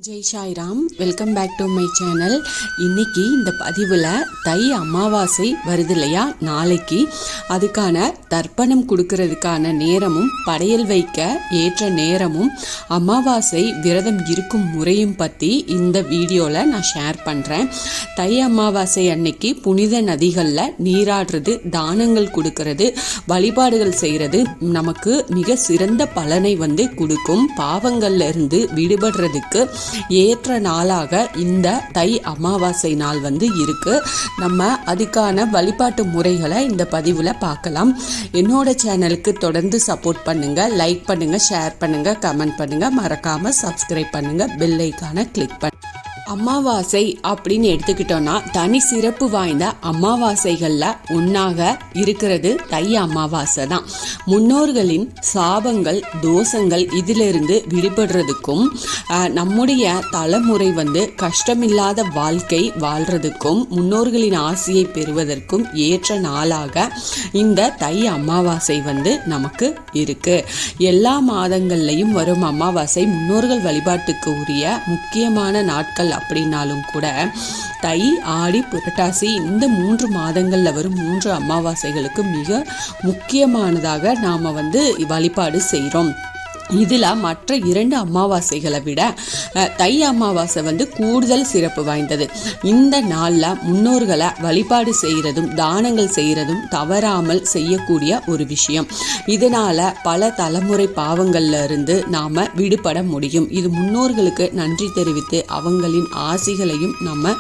Jai Sairam, welcome back to my channel. இன்னைக்கு இந்த பதிவில் தை அமாவாசை வருது இல்லையா, நாளைக்கு அதுக்கான தர்ப்பணம் கொடுக்கறதுக்கான நேரமும் படையல் வைக்க ஏற்ற நேரமும் அமாவாசை விரதம் இருக்கும் முறையும் பற்றி இந்த வீடியோவில் நான் ஷேர் பண்ணுறேன். தை அமாவாசை அன்னைக்கு புனித நதிகளில் நீராடுறது, தானங்கள் கொடுக்கறது, வழிபாடுகள் செய்கிறது நமக்கு மிக சிறந்த பலனை கொடுக்கும். பாவங்கள்ல இருந்து விடுபடுறதுக்கு ஏற்ற நாளாக இந்த தை அமாவாசை நாள் இருக்கு. நம்ம அதுக்கான வழிபாட்டு முறைகளை இந்த பதிவில் பார்க்கலாம். என்னோட சேனலுக்கு தொடர்ந்து சப்போர்ட் பண்ணுங்க, லைக் பண்ணுங்க, ஷேர் பண்ணுங்க, கமெண்ட் பண்ணுங்க, மறக்காம சப்ஸ்கிரைப் பண்ணுங்க, பெல் ஐகானை கிளிக் பண்ணுங்க. அமாவாசை அப்படின்னு எடுத்துக்கிட்டோம்னா தனி சிறப்பு வாய்ந்த அமாவாசைகள்ல ஒன்னாக இருக்கிறது தை அமாவாசை தான். முன்னோர்களின் சாபங்கள், தோஷங்கள் இதிலிருந்து விடுபடுறதுக்கும் நம்முடைய தலைமுறை கஷ்டமில்லாத வாழ்க்கை வாழ்றதுக்கும் முன்னோர்களின் ஆசையை பெறுவதற்கும் ஏற்ற நாளாக இந்த தை அமாவாசை நமக்கு இருக்கு. எல்லா மாதங்கள்லையும் வரும் அமாவாசை முன்னோர்கள் வழிபாட்டுக்கு உரிய முக்கியமான நாட்கள் அப்படின்னாலும் கூட தை, ஆடி, புரட்டாசி இந்த 3 மாதங்கள்ல வரும் 3 அமாவாசைகளுக்கு மிக முக்கியமானதாக நாம வழிபாடு செய்கிறோம். இதில் மற்ற 2 அமாவாசைகளை விட தை அமாவாசை கூடுதல் சிறப்பு வாய்ந்தது. இந்த நாளில் முன்னோர்களை வழிபாடு செய்கிறதும் தானங்கள் செய்கிறதும் தவறாமல் செய்யக்கூடிய ஒரு விஷயம். இதனால் பல தலைமுறை பாவங்கள்ல இருந்து நாம் விடுபட முடியும். இது முன்னோர்களுக்கு நன்றி தெரிவித்து அவங்களின் ஆசிகளையும் நம்ம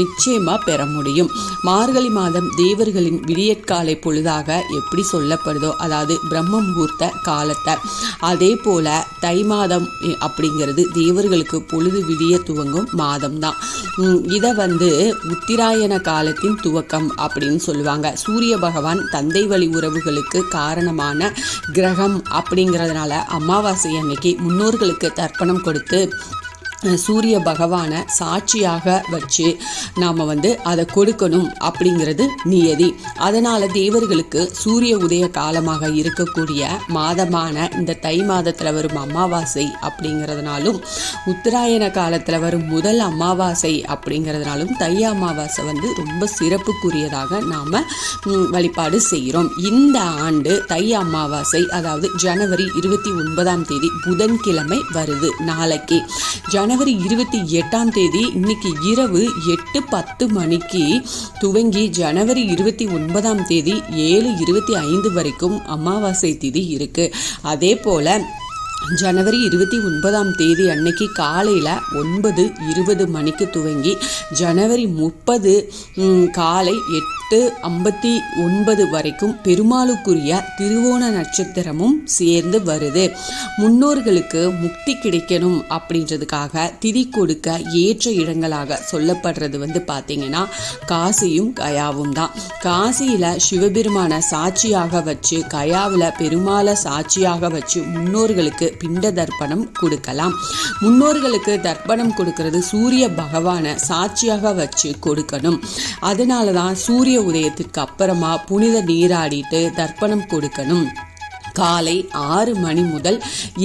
நிச்சயமாக பெற முடியும். மார்கழி மாதம் தேவர்களின் விடியற்காலை பொழுதாக எப்படி சொல்லப்படுதோ, அதாவது பிரம்ம முகூர்த்த காலத்தை, அதே போல தை மாதம் அப்படிங்கிறது தேவர்களுக்கு பொழுது விடிய துவங்கும் மாதம் தான். இதை உத்திராயண காலத்தின் துவக்கம் அப்படின்னு சொல்லுவாங்க. சூரிய பகவான் தந்தை வழி உறவுகளுக்கு காரணமான கிரகம் அப்படிங்கிறதுனால அமாவாசை அன்னைக்கு முன்னோர்களுக்கு தர்ப்பணம் கொடுத்து சூரிய பகவானை சாட்சியாக வச்சு நாம் அதை கொடுக்கணும் அப்படிங்கிறது நியதி. அதனால் தேவர்களுக்கு சூரிய உதய காலமாக இருக்கக்கூடிய மாதமான இந்த தை மாதத்தில் வரும் அமாவாசை அப்படிங்கிறதுனாலும் உத்தராயண காலத்தில் வரும் முதல் அமாவாசை அப்படிங்கிறதுனாலும் தை அமாவாசை ரொம்ப சிறப்புக்குரியதாக நாம் வழிபாடு செய்கிறோம். இந்த ஆண்டு தை அமாவாசை அதாவது ஜனவரி 29ஆம் தேதி புதன்கிழமை வருது. நாளைக்கு ஜனவரி 28ஆம் தேதி இன்னைக்கு இரவு 8:10 மணிக்கு துவங்கி ஜனவரி 29ஆம் தேதி 7:25 வரைக்கும் அமாவாசை திதி இருக்கு. அதே போல ஜனவரி 29ஆம் தேதி அன்னைக்கு காலையில் 9:20 மணிக்கு துவங்கி ஜனவரி 30 காலை 8:59 வரைக்கும் பெருமாளுக்குரிய திருவோண நட்சத்திரமும் சேர்ந்து வருது. முன்னோர்களுக்கு முக்தி கிடைக்கணும் அப்படின்றதுக்காக திதி கொடுக்க ஏற்ற இடங்களாக சொல்லப்படுறது பார்த்தீங்கன்னா காசியும் கயாவும் தான். காசியில் சிவபெருமான சாட்சியாக வச்சு, கயாவில் பெருமாளை சாட்சியாக வச்சு முன்னோர்களுக்கு பிண்ட தர்ப்பணம் கொடுக்கலாம். முன்னோர்களுக்கு தர்ப்பணம் கொடுக்கிறது சூரிய பகவானை சாட்சியாக வச்சு கொடுக்கணும். அதனால தான் சூரிய உதயத்திற்கு அப்புறமா புனித நீராடிட்டு தர்ப்பணம் கொடுக்கணும். காலை 6 மணி முதல்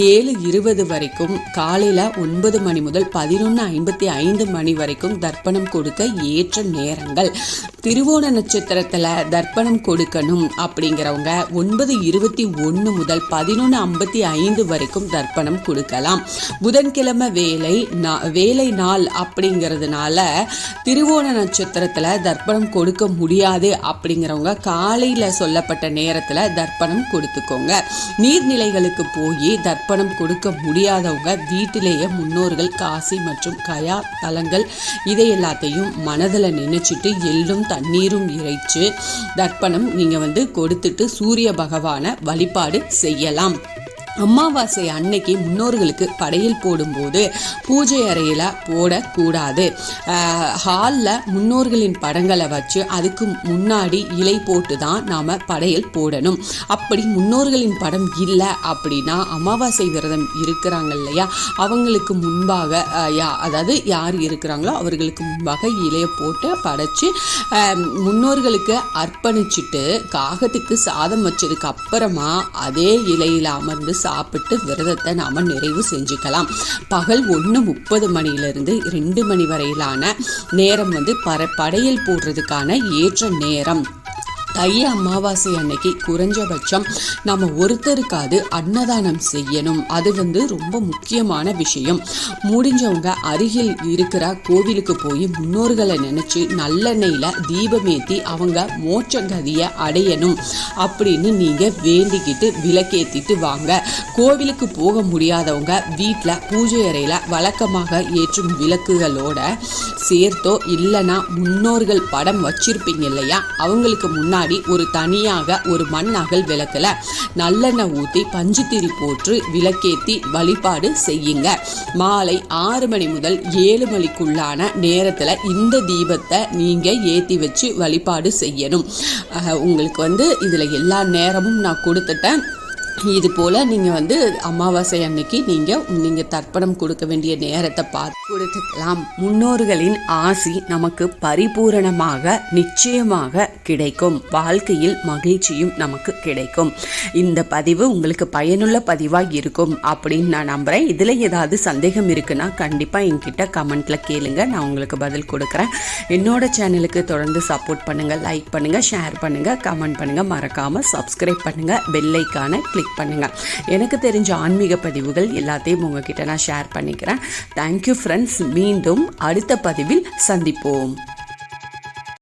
7:20 வரைக்கும், காலையில் 9 மணி முதல் 11:55 மணி வரைக்கும் தர்ப்பணம் கொடுக்க ஏற்ற நேரங்கள். திருவோண நட்சத்திரத்தில் தர்ப்பணம் கொடுக்கணும் அப்படிங்கிறவங்க 9:21 முதல் 11:55 வரைக்கும் தர்ப்பணம் கொடுக்கலாம். புதன்கிழமை வேலை நாள் அப்படிங்கிறதுனால திருவோண நட்சத்திரத்தில் தர்ப்பணம் கொடுக்க முடியாது அப்படிங்கிறவங்க காலையில் சொல்லப்பட்ட நேரத்தில் தர்ப்பணம் கொடுத்துக்கோங்க. நீர்நிலைகளுக்கு போய் தர்ப்பணம் கொடுக்க முடியாதவங்க வீட்டிலேயே முன்னோர்கள் காசி மற்றும் கயா தலங்கள் இதை எல்லாத்தையும் மனதில் நினைச்சிட்டு எள்ளும் தண்ணீரும் இறைச்சு தர்ப்பணம் நீங்க கொடுத்துட்டு சூரிய பகவானை வழிபாடு செய்யலாம். அமாவாசை அன்னைக்கு முன்னோர்களுக்கு படையல் போடும்போது பூஜை அறையில் போடக்கூடாது. ஹாலில் முன்னோர்களின் படங்களை வச்சு அதுக்கு முன்னாடி இலை போட்டு தான் நாம் படையல் போடணும். அப்படி முன்னோர்களின் படம் இல்லை அப்படின்னா அமாவாசை விரதம் இருக்கிறாங்க இல்லையா, அவங்களுக்கு முன்பாக அதாவது யார் இருக்கிறாங்களோ அவர்களுக்கு முன்பாக இலையை போட்டு படைச்சு முன்னோர்களுக்கு அர்ப்பணிச்சுட்டு காகத்துக்கு சாதம் வச்சதுக்கு அப்புறமா அதே இலையில் அமர்ந்து சாப்பிட்டு விரதத்தை நாம் நிறைவு செஞ்சுக்கலாம். பகல் 1:30 மணியிலிருந்து 2 மணி வரையிலான நேரம் வந்து படையல் போடுறதுக்கான ஏற்ற நேரம். தை அமாவாசை அன்னைக்கு குறைஞ்சபட்சம் நம்ம ஒருத்தருக்காவது அன்னதானம் செய்யணும். அது வந்து ரொம்ப முக்கியமான விஷயம். முடிஞ்சவங்க அருகில் இருக்கிற கோவிலுக்கு போய் முன்னோர்களை நினைச்சு நல்லெண்ணெயில தீபமேத்தி அவங்க மோட்ச கதியை அடையணும் அப்படின்னு நீங்க வேண்டிக்கிட்டு விளக்கேத்திட்டு வாங்க. கோவிலுக்கு போக முடியாதவங்க வீட்டில் பூஜை அறையில வழக்கமாக ஏற்றும் விளக்குகளோட சேர்த்தோ இல்லைன்னா முன்னோர்கள் படம் வச்சிருப்பீங்க இல்லையா, அவங்களுக்கு முன்னாடி ஒரு தனியாக ஒரு மண் அகல் விளக்குல நல்லெண்ணெய் ஊற்றி பஞ்சுத்திரி போட்டு விளக்கேற்றி வழிபாடு செய்யுங்க. மாலை 6 மணி முதல் 7 மணிக்குள்ளான நேரத்தில் இந்த தீபத்தை நீங்கள் ஏற்றி வச்சு வழிபாடு செய்யணும். உங்களுக்கு வந்து இதில் எல்லா நேரமும் நான் கொடுத்துட்டேன். இது போல் நீங்கள் வந்து அமாவாசை அன்னைக்கு நீங்கள் தர்ப்பணம் கொடுக்க வேண்டிய நேரத்தை பார்த்து கொடுத்துக்கலாம். முன்னோர்களின் ஆசி நமக்கு பரிபூரணமாக நிச்சயமாக கிடைக்கும். வாழ்க்கையில் மகிழ்ச்சியும் நமக்கு கிடைக்கும். இந்த பதிவு உங்களுக்கு பயனுள்ள பதிவாக இருக்கும் அப்படின்னு நான் நம்புகிறேன். இதில் ஏதாவது சந்தேகம் இருக்குன்னா கண்டிப்பாக என்கிட்ட கமெண்ட்டில் கேளுங்க, நான் உங்களுக்கு பதில் கொடுக்குறேன். என்னோட சேனலுக்கு தொடர்ந்து சப்போர்ட் பண்ணுங்கள், லைக் பண்ணுங்கள், ஷேர் பண்ணுங்கள், கமெண்ட் பண்ணுங்கள், மறக்காமல் சப்ஸ்கிரைப் பண்ணுங்கள், பெல் ஐக்கானை கிளிக் பண்ணுங்க. எனக்கு தெரிஞ்ச ஆன்மீக பதிவுகள் எல்லாத்தையும் உங்ககிட்ட நான் ஷேர் பண்ணிக்கிறேன். Thank you friends. மீண்டும் அடுத்த பதிவில் சந்திப்போம்.